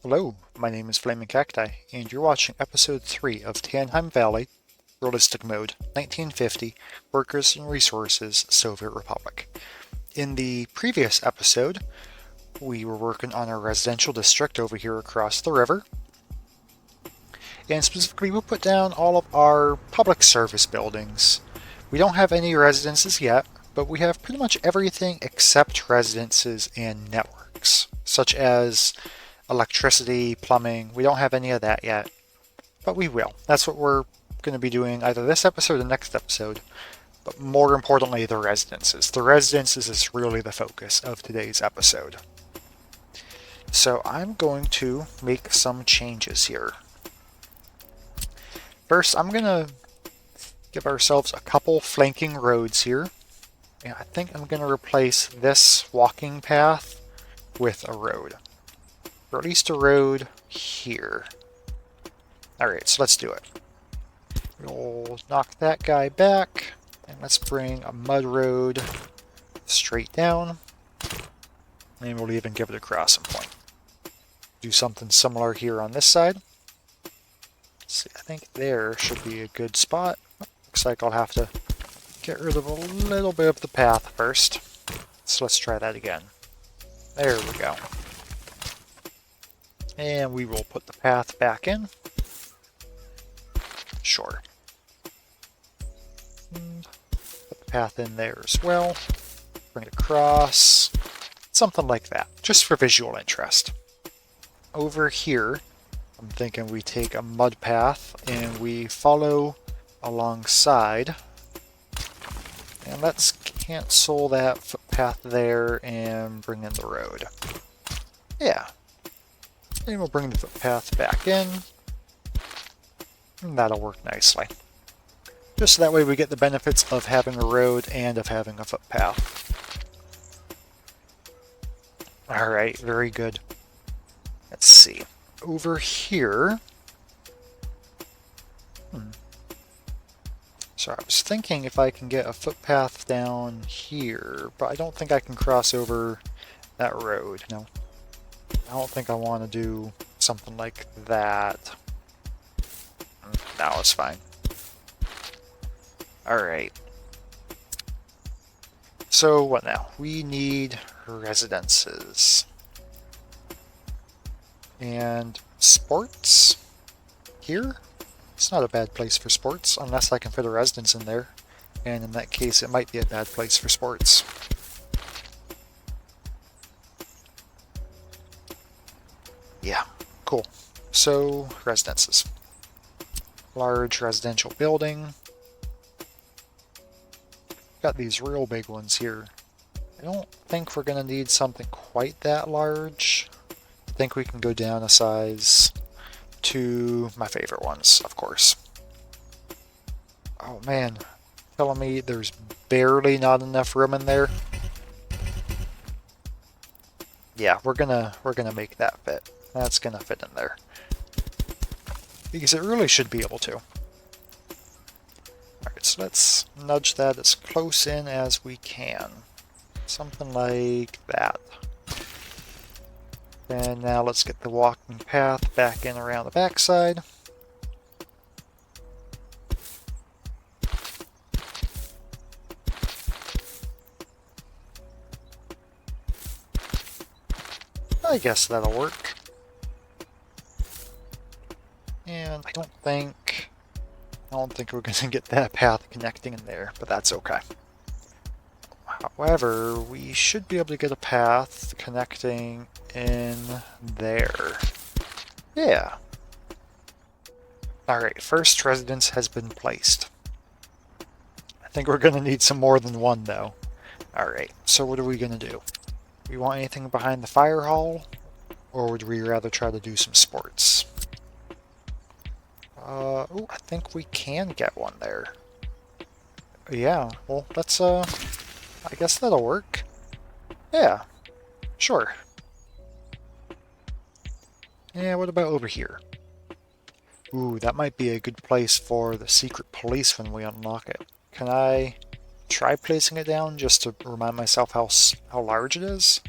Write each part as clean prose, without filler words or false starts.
Hello, my name is Flaming Cacti, and you're watching Episode 3 of Tannheim Valley, Realistic Mode, 1950, Workers and Resources, Soviet Republic. In the previous episode, we were working on a residential district over here across the river, and specifically we put down all of our public service buildings. We don't have any residences yet, but we have pretty much everything except residences and networks, such as electricity, plumbing. We don't have any of that yet, but we will. That's what we're going to be doing either this episode or next episode, but more importantly, the residences. The residences is really the focus of today's episode. So I'm going to make some changes here. First, I'm going to give ourselves a couple flanking roads here, and I think I'm going to replace this walking path with a road. Or at least a road here. Alright, so let's do it. We'll knock that guy back, and let's bring a mud road straight down, and we'll even give it a crossing point. Do something similar here on this side. Let's see, I think there should be a good spot. Looks like I'll have to get rid of a little bit of the path first. So let's try that again. There we go. And we will put the path back in. Sure. And put the path in there as well. Bring it across. Something like that, just for visual interest. Over here, I'm thinking we take a mud path and we follow alongside. And let's cancel that footpath there and bring in the road. Yeah. And we'll bring the footpath back in. And that'll work nicely. Just so that way we get the benefits of having a road and of having a footpath. Alright, very good. Let's see. Over here... So I was thinking if I can get a footpath down here, but I don't think I can cross over that road. No. I don't think I want to do something like that. No, it's fine. Alright. So what now? We need residences. And sports? Here? It's not a bad place for sports, unless I can fit a residence in there. And in that case, it might be a bad place for sports. Yeah, cool. So, residences. Large residential building. Got these real big ones here. I don't think we're going to need something quite that large. I think we can go down a size to my favorite ones, of course. Oh man, telling me there's barely not enough room in there. Yeah, we're gonna make that fit. That's gonna fit in there. Because it really should be able to. Alright, so let's nudge that as close in as we can. Something like that. And now let's get the walking path back in around the backside. I guess that'll work. And I don't think we're going to get that path connecting in there, but that's okay. However, we should be able to get a path connecting in there. Yeah. Alright, first residence has been placed. I think we're going to need some more than one, though. Alright, so what are we going to do? We want anything behind the fire hall? Or would we rather try to do some sports? Oh, I think we can get one there. Yeah, well, let's, I guess that'll work. Yeah, sure. Yeah, what about over here? Ooh, that might be a good place for the secret police when we unlock it. Can I try placing it down just to remind myself how large it is?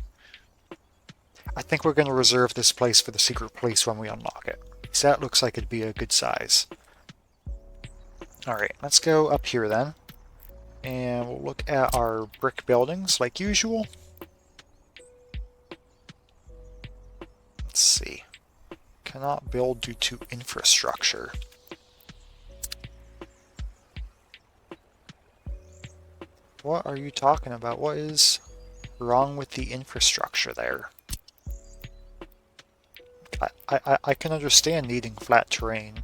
I think we're going to reserve this place for the secret place when we unlock it. So that looks like it'd be a good size. Alright, let's go up here then. And we'll look at our brick buildings like usual. Let's see. Cannot build due to infrastructure. What are you talking about? What is wrong with the infrastructure there? I can understand needing flat terrain.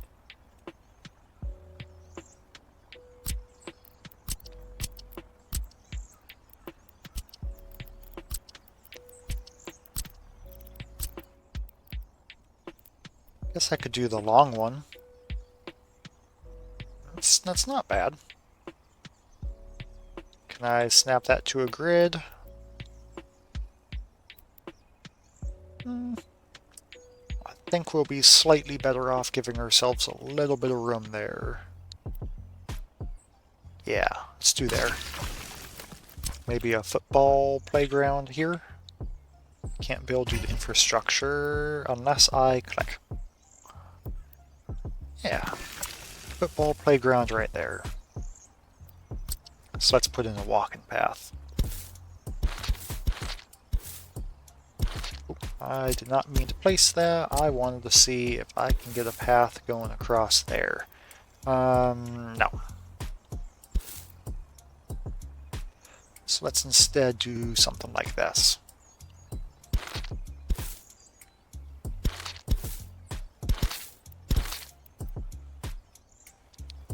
Guess I could do the long one. That's not bad. Can I snap that to a grid? I think we'll be slightly better off giving ourselves a little bit of room there. Yeah, let's do there. Maybe a football playground here. Can't build due to infrastructure unless I click. Yeah, football playground right there. So let's put in a walking path. I did not mean to place that. I wanted to see if I can get a path going across there. No. So let's instead do something like this.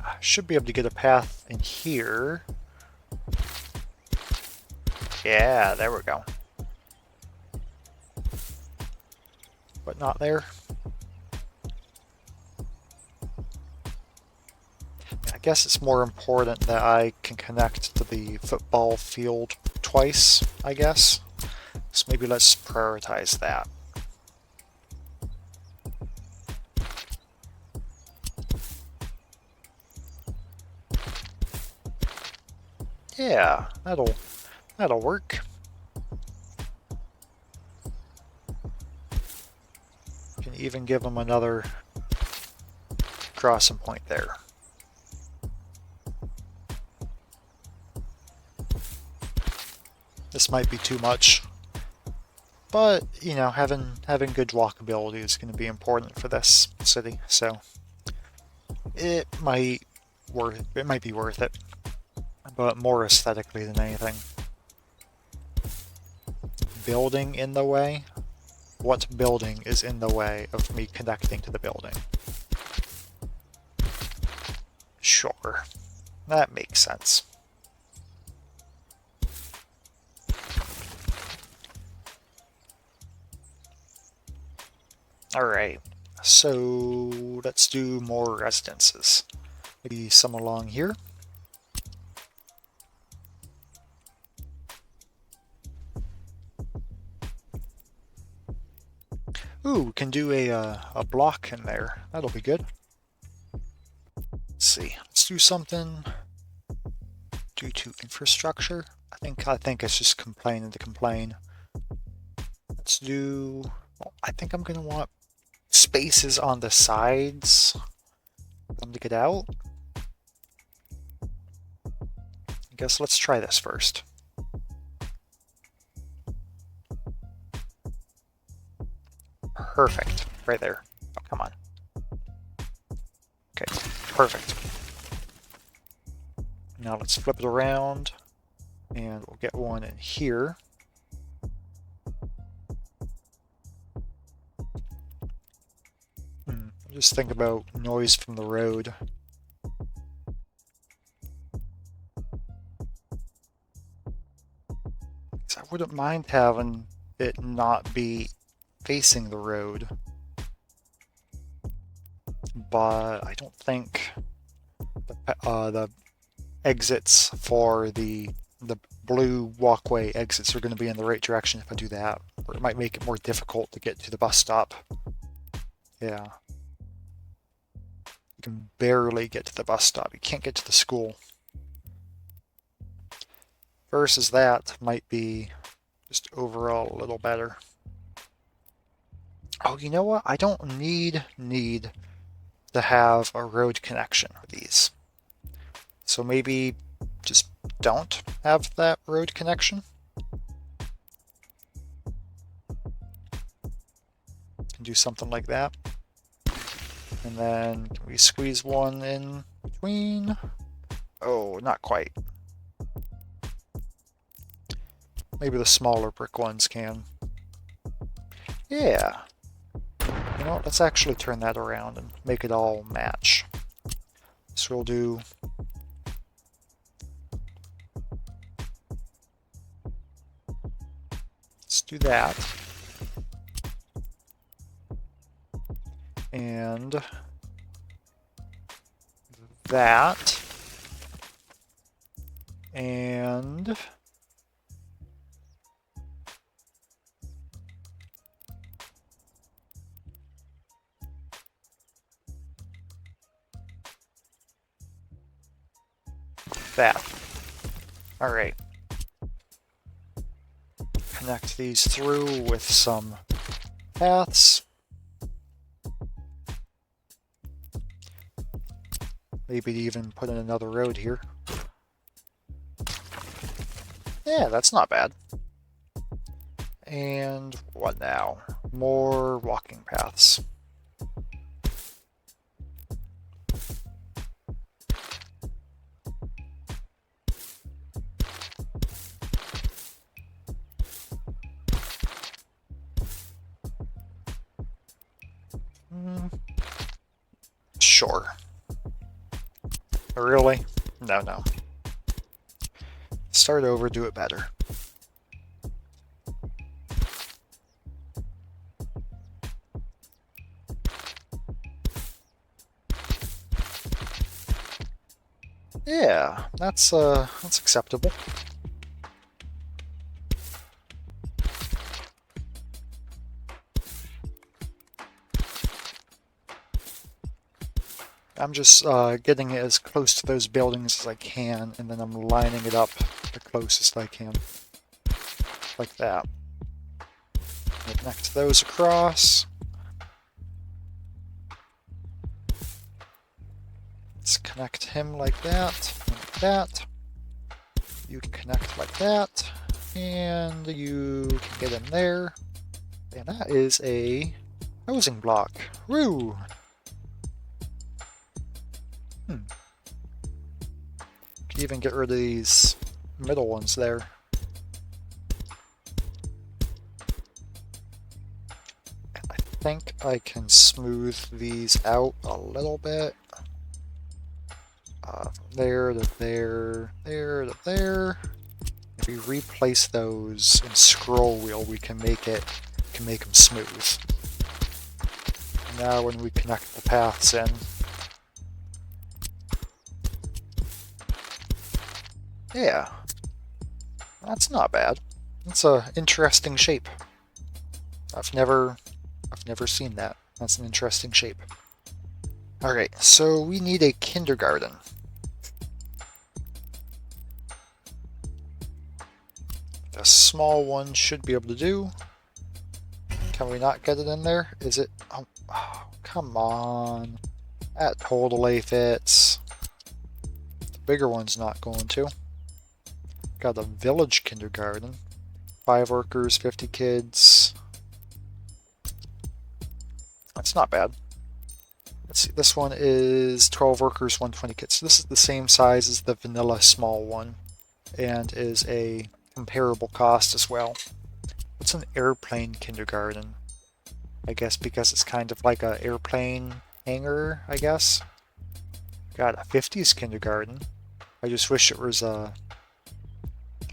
I should be able to get a path in here. Yeah, there we go. But not there. I guess it's more important that I can connect to the football field twice, I guess. So maybe let's prioritize that. Yeah, that'll work. Can even give them another crossing point there. This might be too much, but you know, having good walkability is going to be important for this city, so it might be worth it, but more aesthetically than anything. Building in the way? What building is in the way of me connecting to the building? Sure, that makes sense. Alright, so let's do more residences. Maybe some along here. Ooh, we can do a block in there. That'll be good. Let's see. Let's do something due to infrastructure. I think it's just complaining to complain. Let's do. Well, I think I'm gonna want spaces on the sides for them to get out. I guess let's try this first. Perfect. Right there. Oh, come on. Okay, perfect. Now let's flip it around and we'll get one in here. Just think about noise from the road. So I wouldn't mind having it not be facing the road, but I don't think the exits for the blue walkway exits are going to be in the right direction if I do that, or it might make it more difficult to get to the bus stop. Yeah. You can barely get to the bus stop. You can't get to the school. Versus that might be just overall a little better. Oh, you know what? I don't need to have a road connection for these. So maybe just don't have that road connection. Can do something like that. And then can we squeeze one in between? Oh, not quite. Maybe the smaller brick ones can. Yeah. You know what? Let's actually turn that around and make it all match. So we'll do... Let's do that. And that. And that. All right. Connect these through with some paths. Maybe even put in another road here. Yeah, that's not bad. And what now? More walking paths. Sure. Really? No. Start over, do it better. Yeah, that's acceptable. I'm just getting it as close to those buildings as I can, and then I'm lining it up the closest I can. Like that. Connect those across. Let's connect him like that, like that. You can connect like that, and you can get in there. And that is a housing block. Woo! Can even get rid of these middle ones there. And I think I can smooth these out a little bit. There to there, there to there. If we replace those in scroll wheel, we can make them smooth. And now when we connect the paths in, yeah, that's not bad. That's an interesting shape. I've never seen that. That's an interesting shape. Alright, so we need a kindergarten. A small one should be able to do. Can we not get it in there? Is it? Oh, come on. That totally fits. The bigger one's not going to. Got a village kindergarten. 5 workers, 50 kids. That's not bad. Let's see, this one is 12 workers, 120 kids. So this is the same size as the vanilla small one, and is a comparable cost as well. It's an airplane kindergarten. I guess because it's kind of like an airplane hangar, I guess. Got a 50s kindergarten. I just wish it was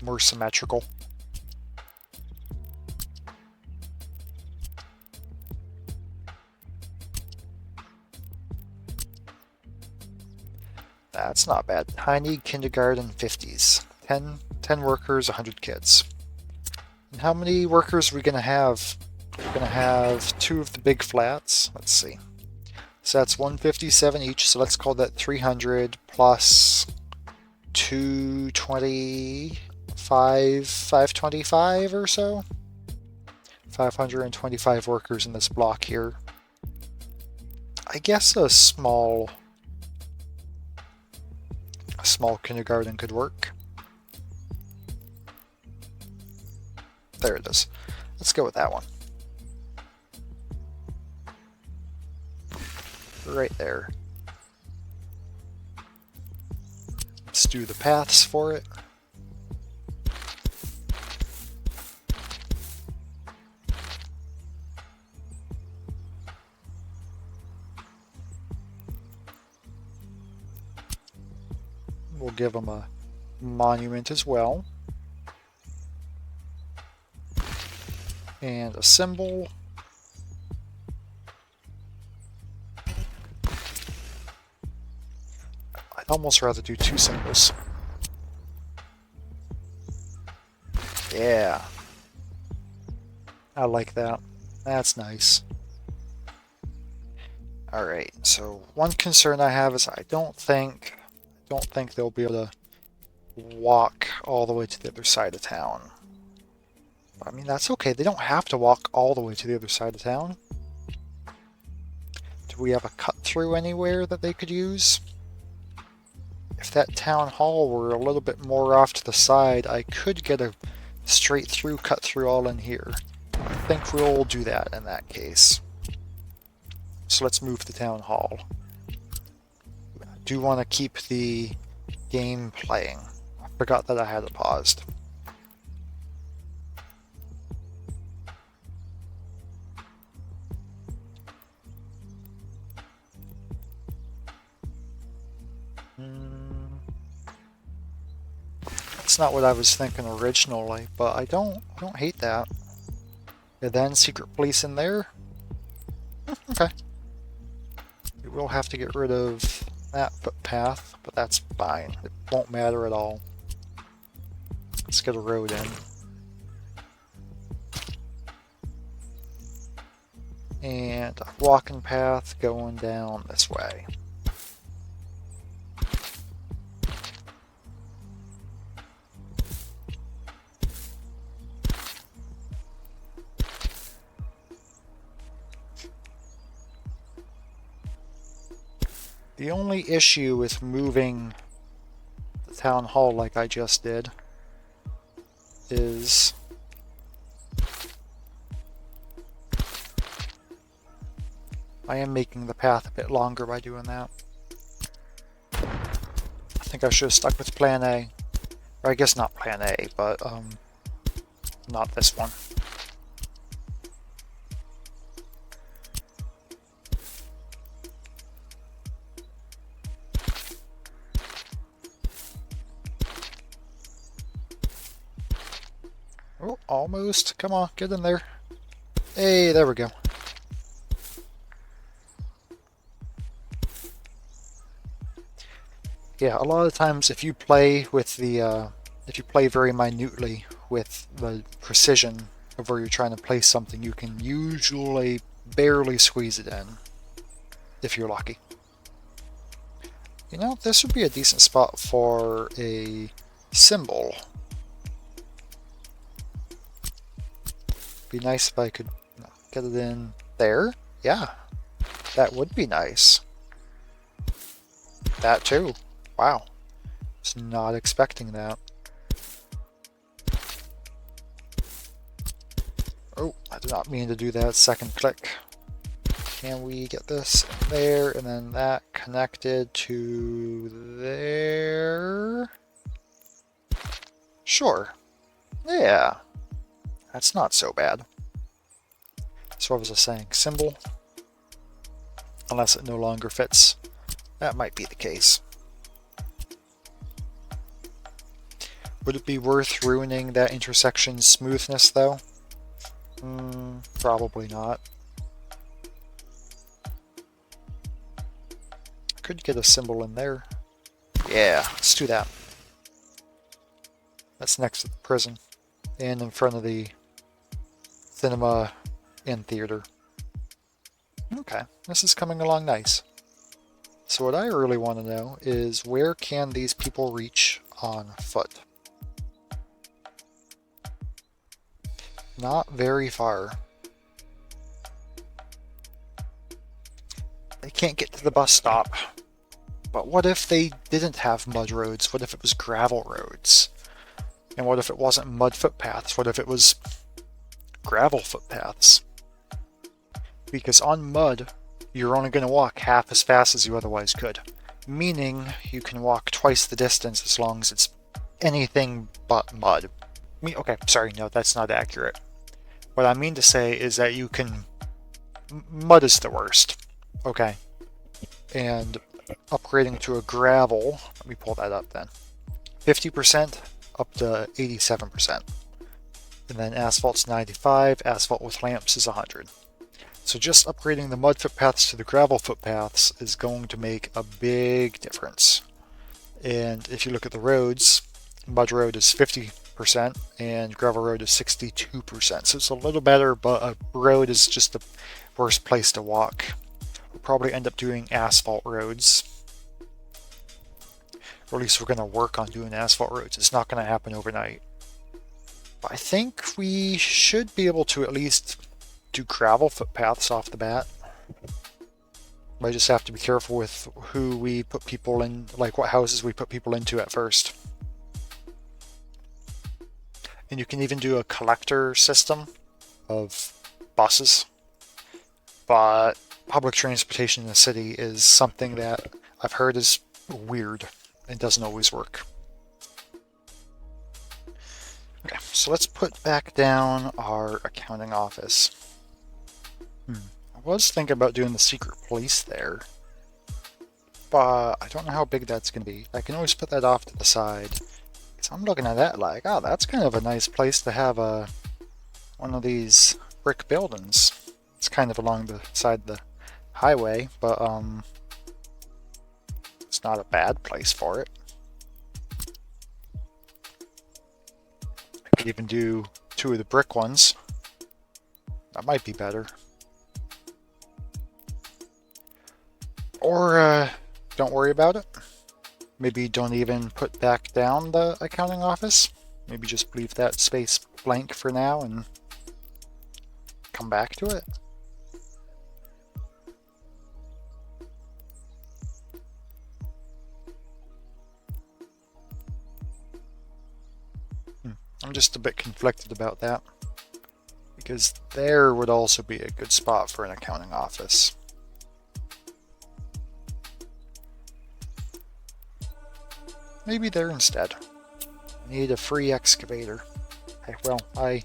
more symmetrical. That's not bad. Tiny kindergarten 50s. 10 workers, 100 kids. And how many workers are we going to have? We're going to have 2 of the big flats. Let's see. So that's 157 each, so let's call that 300 plus 225, 525 or so. 525 workers in this block here. I guess a small kindergarten could work. There it is. Let's go with that one. Right there. Let's do the paths for it. We'll give them a monument as well. And a symbol. I'd almost rather do 2 symbols. Yeah. I like that. That's nice. Alright, so one concern I have is I don't think they'll be able to walk all the way to the other side of town. I mean, that's okay. They don't have to walk all the way to the other side of town. Do we have a cut-through anywhere that they could use? If that town hall were a little bit more off to the side, I could get a straight-through cut-through all in here. I think we'll do that in that case. So let's move the town hall. I do want to keep the game playing. I forgot that I had it paused. That's not what I was thinking originally, but I don't hate that. And then secret police in there? Okay. We will have to get rid of that footpath, but that's fine. It won't matter at all. Let's get a road in. And a walking path going down this way. The only issue with moving the town hall like I just did is I am making the path a bit longer by doing that. I think I should have stuck with plan A. Or I guess not plan A, but not this one. Oh, almost. Come on, get in there. Hey, there we go. Yeah, a lot of times if you play with the, if you play very minutely with the precision of where you're trying to place something, you can usually barely squeeze it in, if you're lucky. You know, this would be a decent spot for a symbol. Be nice if I could get it in there. Yeah, that would be nice. That too. Wow. Was not expecting that. Oh, I did not mean to do that second click. Can we get this there and then that connected to there? Sure. Yeah. That's not so bad. So what was I saying? Symbol? Unless it no longer fits. That might be the case. Would it be worth ruining that intersection's smoothness though? Probably not. Could get a symbol in there. Yeah, let's do that. That's next to the prison. And in front of the cinema and theater. Okay, this is coming along nice. So what I really want to know is where can these people reach on foot? Not very far. they can't get to the bus stop. But what if they didn't have mud roads? What if it was gravel roads? And what if it wasn't mud footpaths? What if it was gravel footpaths? Because on mud, you're only going to walk half as fast as you otherwise could. Meaning you can walk twice the distance as long as it's anything but mud. Okay, sorry, no, that's not accurate. What I mean to say is that you can... Mud is the worst. Okay. And upgrading to a gravel, let me pull that up then. 50% up to 87%. And then asphalt's 95, asphalt with lamps is 100. So just upgrading the mud footpaths to the gravel footpaths is going to make a big difference. And if you look at the roads, mud road is 50% and gravel road is 62%. So it's a little better, but a road is just the worst place to walk. We'll probably end up doing asphalt roads. Or at least we're going to work on doing asphalt roads. It's not going to happen overnight. But I think we should be able to at least do gravel footpaths off the bat. I just have to be careful with who we put people in, like what houses we put people into at first. And you can even do a collector system of buses. But public transportation in the city is something that I've heard is weird and doesn't always work. Okay, so let's put back down our accounting office. I was thinking about doing the secret police there, but I don't know how big that's going to be. I can always put that off to the side. So I'm looking at that like, oh, that's kind of a nice place to have one of these brick buildings. It's kind of along the side of the highway, but it's not a bad place for it. I could even do 2 of the brick ones. That might be better. Or don't worry about it. Maybe don't even put back down the accounting office. Maybe just leave that space blank for now and come back to it. I'm just a bit conflicted about that, because there would also be a good spot for an accounting office. Maybe there instead. I need a free excavator. Okay, well, I'm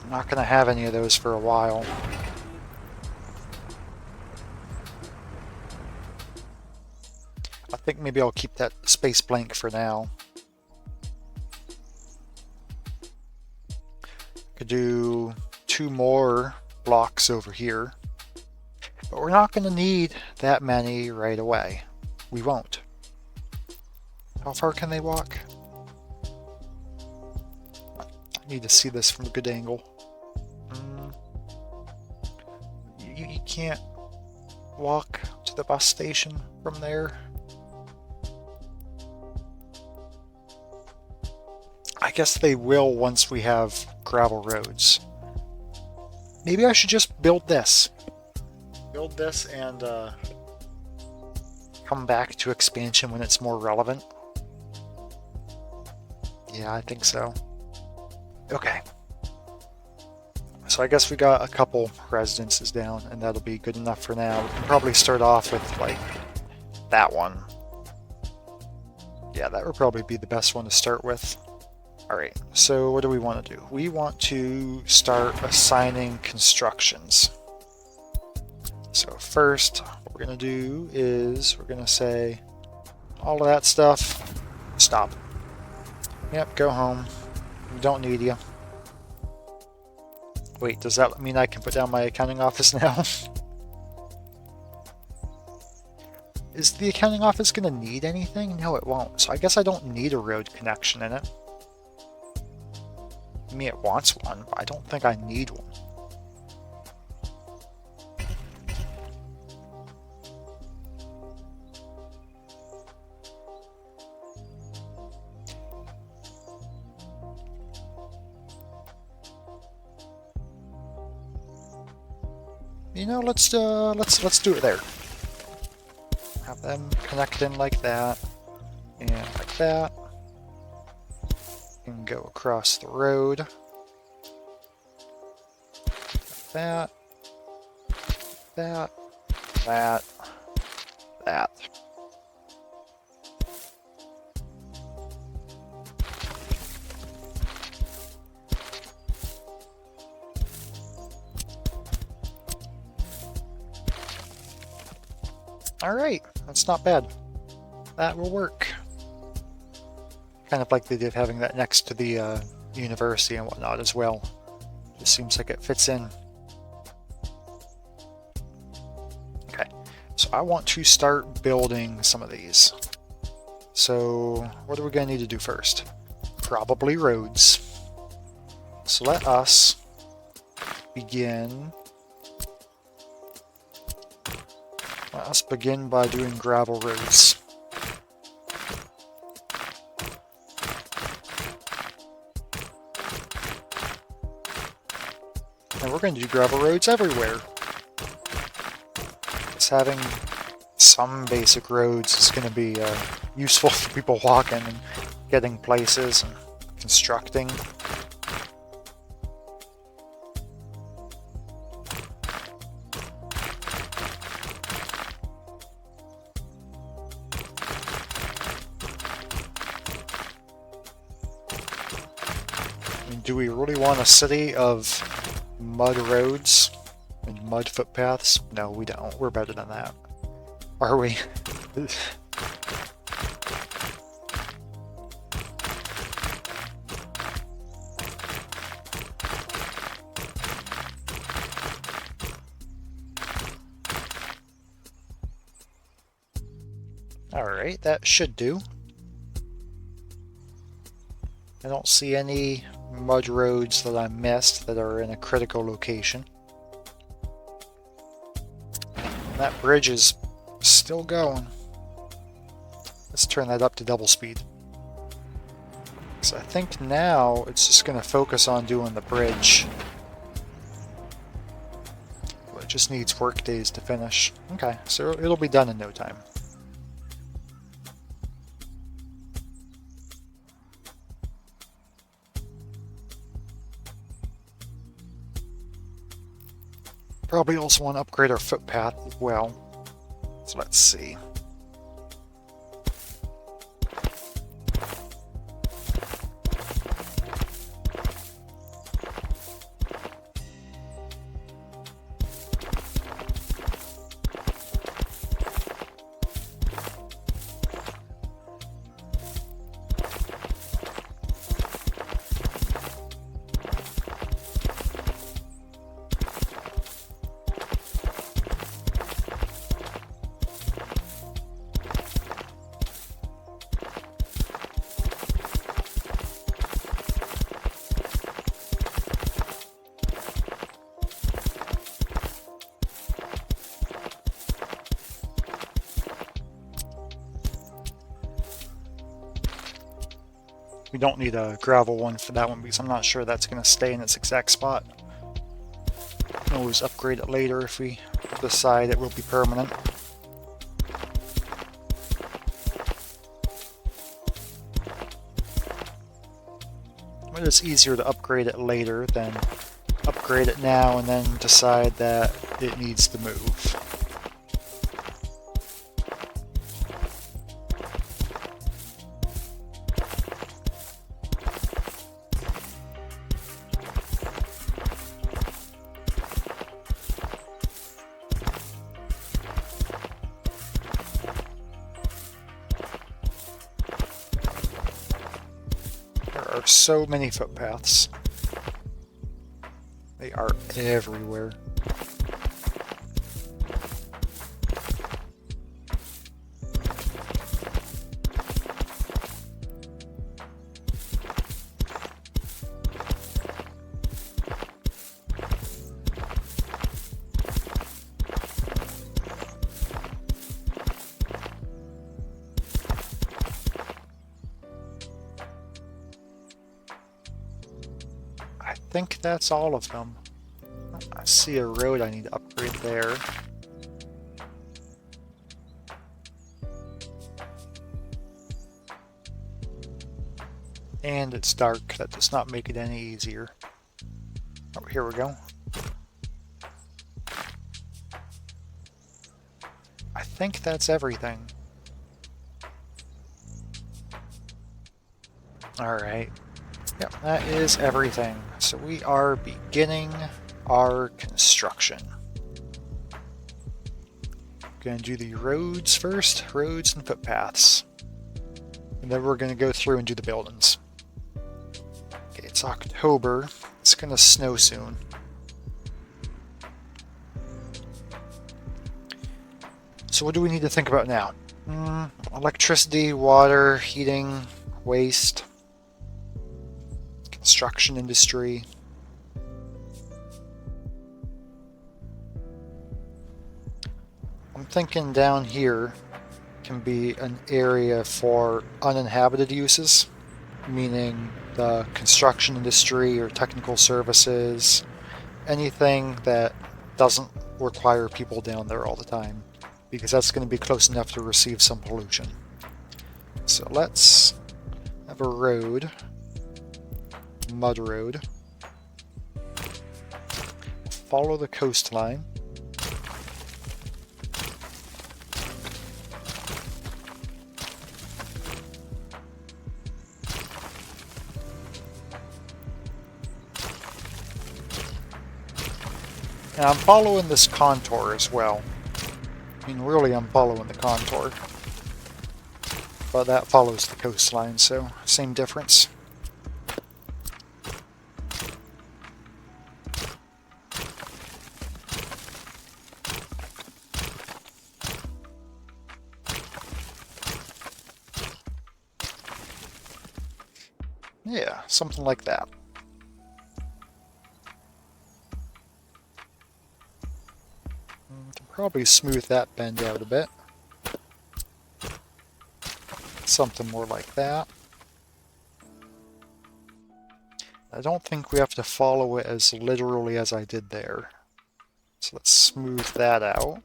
not going to have any of those for a while. I think maybe I'll keep that space blank for now. Could do 2 more blocks over here, but we're not going to need that many right away. We won't. How far can they walk? I need to see this from a good angle. You can't walk to the bus station from there. I guess they will once we have gravel roads. Maybe I should just build this. Build this and come back to expansion when it's more relevant. Yeah, I think so. Okay. So I guess we got a couple residences down, and that'll be good enough for now. We can probably start off with, like, that one. Yeah, that would probably be the best one to start with. Alright, so what do we want to do? We want to start assigning constructions. So first, what we're going to do is we're going to say all of that stuff, stop. Yep, go home. We don't need you. Wait, does that mean I can put down my accounting office now? Is the accounting office going to need anything? No, it won't. So I guess I don't need a road connection in it. I mean, it wants one, but I don't think I need one. You know, let's do it there. Have them connect in like that, and like that, and go across the road. Like that, that, that, that. Alright, that's not bad. That will work. Kind of like the idea of having that next to the university and whatnot as well. Just seems like it fits in. Okay, so I want to start building some of these. So what are we going to need to do first? Probably roads. So let us begin. Let us begin by doing gravel roads. And we're going to do gravel roads everywhere. Just having some basic roads is going to be useful for people walking and getting places and constructing. Do we really want a city of mud roads and mud footpaths? No, we don't. We're better than that. Are we? Alright, that should do. I don't see any mud roads that I missed that are in a critical location. And that bridge is still going. Let's turn that up to double speed. So I think now it's just going to focus on doing the bridge. But it just needs work days to finish. Okay, so it'll be done in no time. Probably also want to upgrade our footpath as well. So let's see. We don't need a gravel one for that one because I'm not sure that's going to stay in its exact spot. We can always upgrade it later if we decide it will be permanent. But it's easier to upgrade it later than upgrade it now and then decide that it needs to move. There are so many footpaths. They are everywhere. I think that's all of them. I see a road I need to upgrade there. And it's dark. That does not make it any easier. Oh, here we go. I think that's everything. Alright. Yep, that is everything. So we are beginning our construction. Gonna do the roads first, roads and footpaths. And then we're gonna go through and do the buildings. Okay, it's October. It's gonna snow soon. So what do we need to think about now? Electricity, water, heating, waste, construction industry. I'm thinking down here can be an area for uninhabited uses, meaning the construction industry or technical services, anything that doesn't require people down there all the time, because that's going to be close enough to receive some pollution. So let's have a road, mud road, follow the coastline. And I'm following this contour as well. I mean, really, I'm following the contour. But that follows the coastline, so same difference. Yeah, something like that. Can probably smooth that bend out a bit. Something more like that. I don't think we have to follow it as literally as I did there. So let's smooth that out.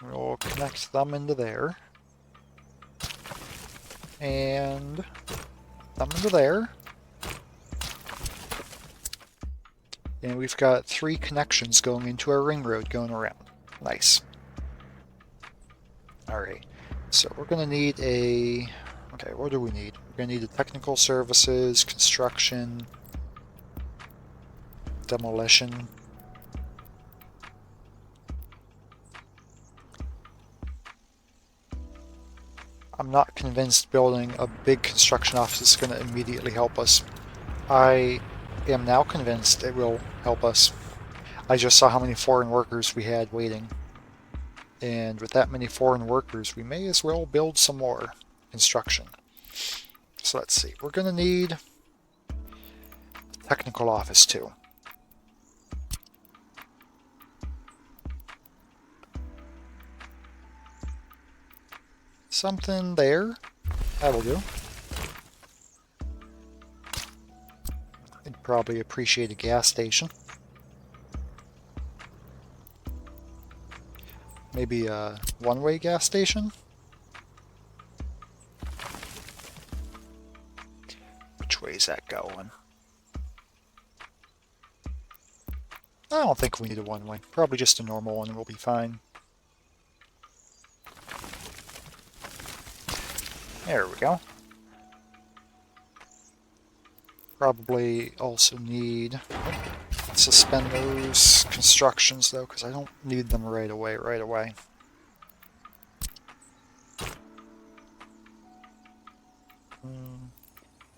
We'll connect them into there. And them into there. And we've got 3 connections going into our ring road going around. Nice. Alright, so we're going to need a... Okay, what do we need? We're going to need a technical services, construction, demolition. I'm not convinced building a big construction office is going to immediately help us. I am now convinced it will help us. I just saw how many foreign workers we had waiting. And with that many foreign workers, we may as well build some more construction. So let's see. We're going to need a technical office too. Something there. That'll do. I'd probably appreciate a gas station. Maybe a one-way gas station? Which way is that going? I don't think we need a one-way. Probably just a normal one and we'll be fine. There we go. Probably also need... suspend those constructions though, because I don't need them right away.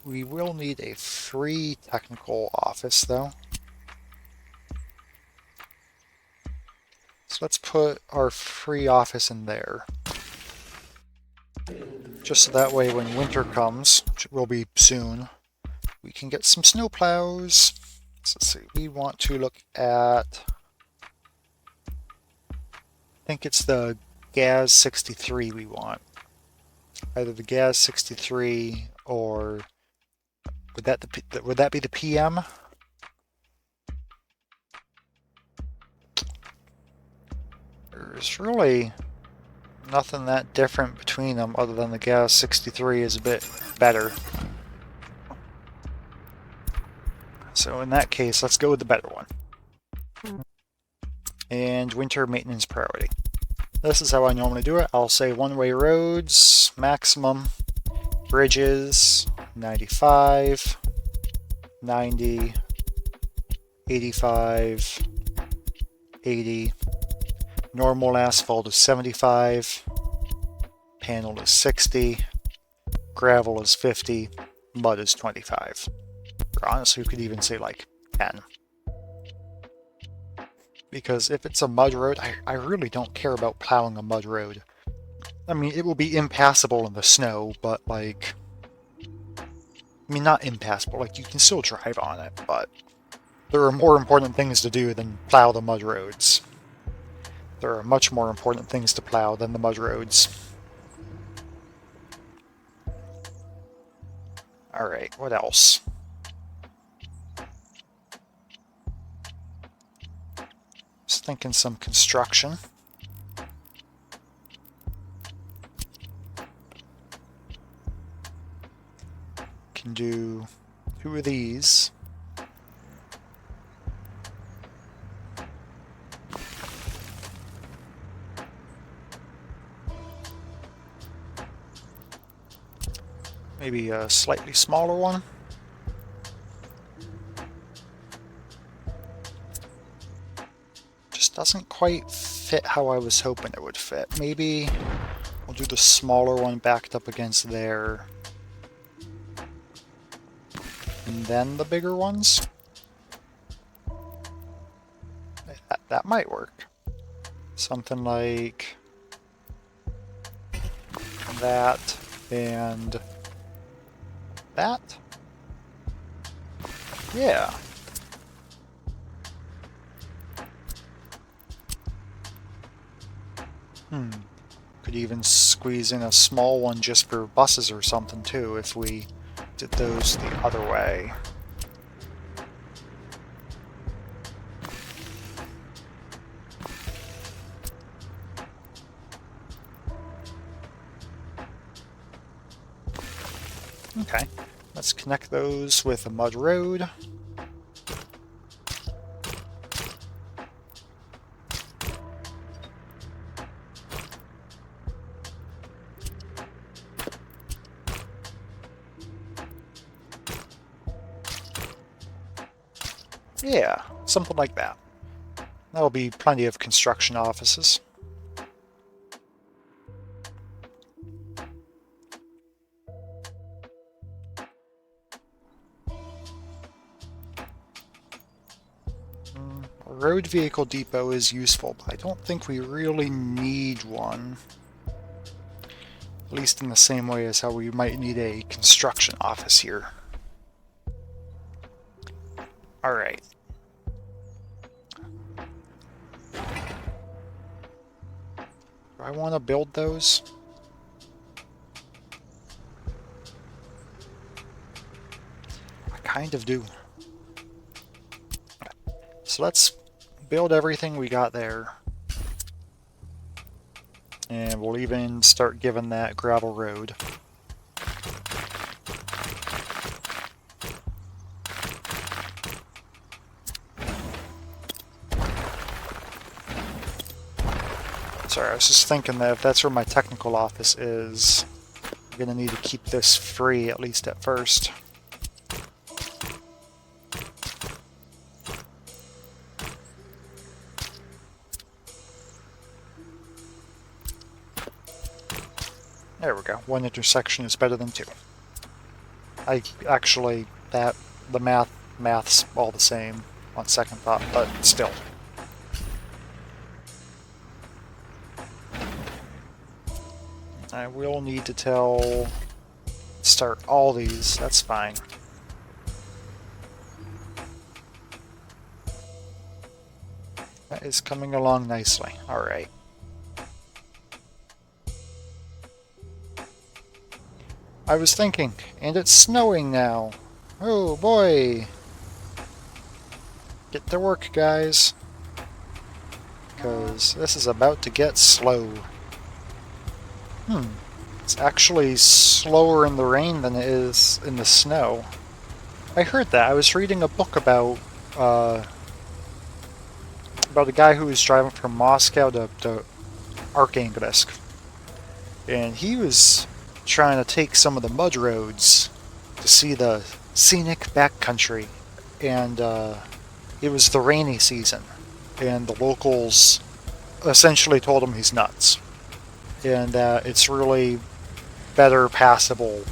We will need a free technical office though. So let's put our free office in there. Just so that way when winter comes, which it will be soon, we can get some snow plows. So let's see, we want to look at, I think it's the GAZ 63 we want. Either the gas 63 or would that be the PM? There's really nothing that different between them other than the gas 63 is a bit better. So in that case, let's go with the better one. And winter maintenance priority. This is how I normally do it. I'll say one-way roads, maximum, bridges, 95, 90, 85, 80, normal asphalt is 75, panel is 60, gravel is 50, mud is 25. Or honestly, you could even say like 10. Because if it's a mud road, I really don't care about plowing a mud road. I mean, it will be impassable in the snow, but like... I mean, not impassable, like you can still drive on it, but there are more important things to do than plow the mud roads. There are much more important things to plow than the mud roads. Alright, what else? Just thinking some construction. Can do 2 of these. Maybe a slightly smaller one. Just doesn't quite fit how I was hoping it would fit. Maybe we'll do the smaller one backed up against there. And then the bigger ones? That might work. Something like that and that? Yeah. Could even squeeze in a small one just for buses or something too if we did those the other way. Okay, let's connect those with a mud road. Yeah, something like that. That'll be plenty of construction offices. A road vehicle depot is useful, but I don't think we really need one. At least in the same way as how we might need a construction office here. Alright. Do I want to build those? I kind of do. So let's build everything we got there. And we'll even start giving that gravel road. Sorry, I was just thinking that if that's where my technical office is, I'm going to need to keep this free, at least at first. There we go. One intersection is better than two. The math's all the same on second thought, but still. I will need to start all these, that's fine. That is coming along nicely. Alright. I was thinking, and it's snowing now. Oh boy! Get to work, guys. Because this is about to get slow. It's actually slower in the rain than it is in the snow. I heard that. I was reading a book about a guy who was driving from Moscow to Arkhangelsk. And he was trying to take some of the mud roads to see the scenic backcountry. And it was the rainy season. And the locals essentially told him he's nuts. And that it's really better passable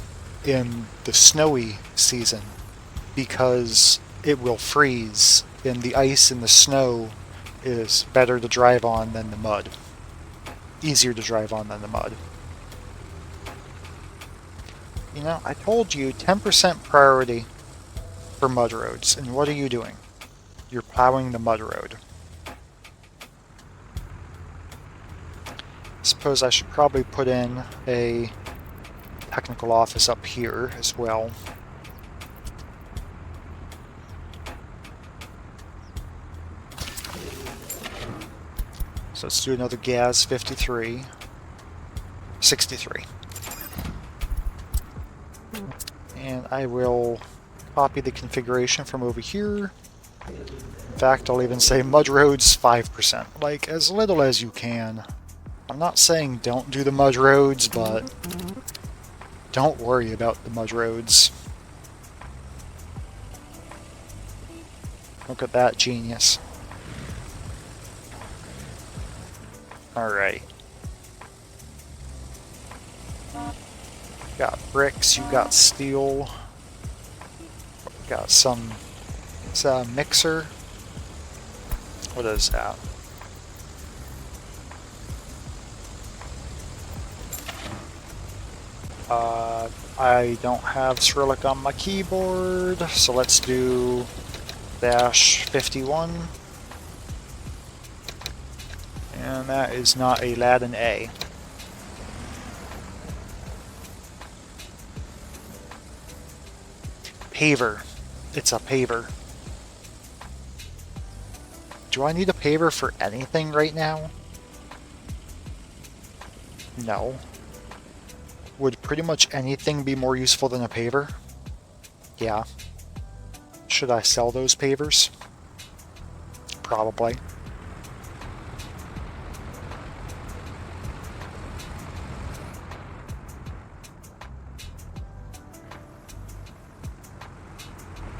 in the snowy season because it will freeze, and the ice and the snow is better to drive on than the mud. Easier to drive on than the mud. You know, I told you 10% priority for mud roads, and what are you doing? You're plowing the mud road. I suppose I should probably put in a technical office up here as well. So let's do another gas 53. 63. And I will copy the configuration from over here. In fact, I'll even say mud roads 5%. Like, as little as you can. I'm not saying don't do the mud roads, but don't worry about the mud roads. Look at that genius. Alright. Got bricks, you got steel. Got some... Is that a mixer? What is that? I don't have Cyrillic on my keyboard, so let's do -51. And that is not a Latin A. Paver. It's a paver. Do I need a paver for anything right now? No. Would pretty much anything be more useful than a paver? Yeah. Should I sell those pavers? Probably.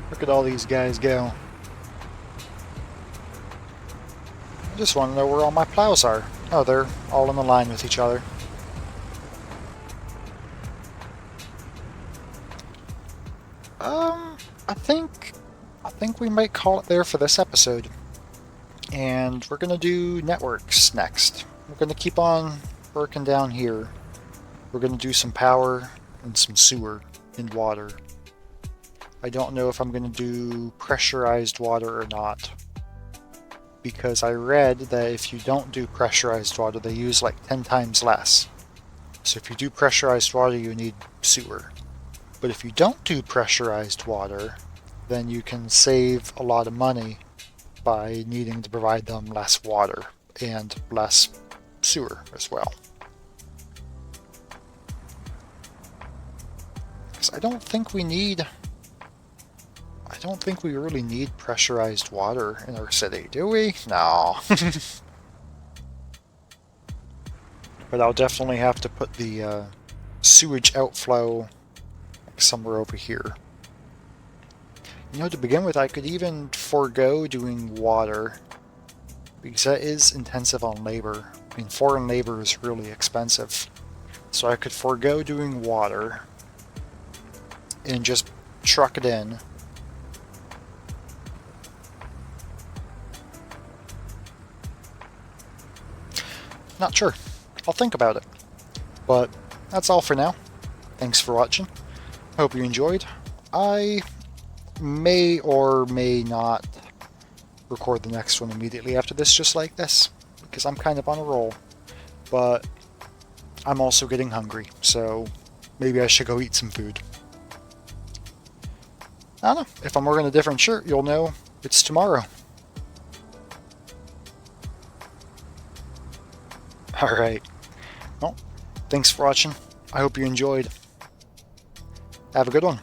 Look at all these guys go. I just want to know where all my plows are. Oh, they're all in the line with each other. I think we might call it there for this episode. And we're gonna do networks next. We're gonna keep on working down here. We're gonna do some power and some sewer and water. I don't know if I'm gonna do pressurized water or not. Because I read that if you don't do pressurized water, they use like 10 times less. So if you do pressurized water, you need sewer. But if you don't do pressurized water, then you can save a lot of money by needing to provide them less water and less sewer as well. Because I don't think we really need pressurized water in our city, do we? No. But I'll definitely have to put the sewage outflow somewhere over here. You know, to begin with, I could even forego doing water, because that is intensive on labor. I mean, foreign labor is really expensive. So I could forego doing water and just truck it in. Not sure. I'll think about it. But that's all for now. Thanks for watching. Hope you enjoyed. I may or may not record the next one immediately after this, just like this, because I'm kind of on a roll. But I'm also getting hungry, so maybe I should go eat some food. I don't know. If I'm wearing a different shirt, you'll know it's tomorrow. Alright. Well, thanks for watching. I hope you enjoyed. Have a good one.